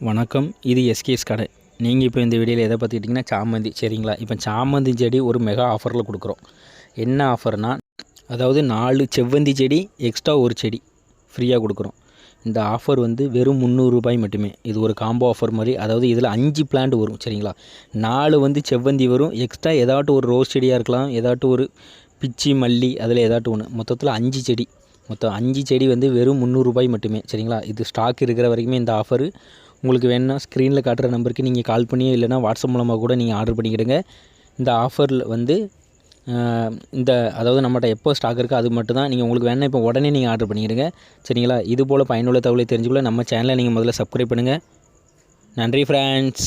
வணக்கம். இது எஸ்கேஎஸ் கடை. நீங்கள் இப்போ இந்த வீடியோவில் எதை பார்த்துக்கிட்டிங்கன்னா சாமந்தி. சரிங்களா? இப்போ சாமந்தி செடி ஒரு மெகா ஆஃபரில் கொடுக்குறோம். என்ன ஆஃபர்னால், அதாவது 4 செவ்வந்தி செடி எக்ஸ்ட்ரா ஒரு செடி ஃப்ரீயாக கொடுக்குறோம். இந்த ஆஃபர் வந்து வெறும் ரூ. 300 மட்டுமே. இது ஒரு காம்போ ஆஃபர் மாதிரி. அதாவது இதில் 5 பிளான்ட் வரும். சரிங்களா? 4 வந்து செவ்வந்தி வரும். எக்ஸ்ட்ரா ஏதாட்டும் ஒரு ரோஸ் செடியாக இருக்கலாம், ஏதாட்டும் ஒரு பிச்சி மல்லி, அதில் ஏதாட்டும் ஒன்று. மொத்தத்தில் 5 செடி. மொத்தம் 5 செடி வந்து வெறும் ரூ. 300 மட்டுமே. சரிங்களா? இது ஸ்டாக் இருக்கிற வரைக்குமே இந்த ஆஃபரு. உங்களுக்கு வேணும்னா ஸ்க்ரீனில் காட்டுற நம்பருக்கு நீங்கள் கால் பண்ணியோ இல்லைனா வாட்ஸ்அப் மூலமாக கூட நீங்கள் ஆர்டர் பண்ணிக்கிடுங்க. இந்த ஆஃபரில் வந்து அதாவது நம்மகிட்ட எப்போ ஸ்டாக் இருக்கோ அது மட்டும் தான். நீங்கள் உங்களுக்கு வேணால் இப்போ உடனே நீங்கள் ஆர்டர் பண்ணிக்கிடுங்க. சரிங்களா? இது போல் பயனுள்ள தகவலை தெரிஞ்சுக்கொள்ள நம்ம சேனலை நீங்கள் முதல்ல சப்ஸ்கிரைப் பண்ணுங்கள். நன்றி ஃப்ரெண்ட்ஸ்.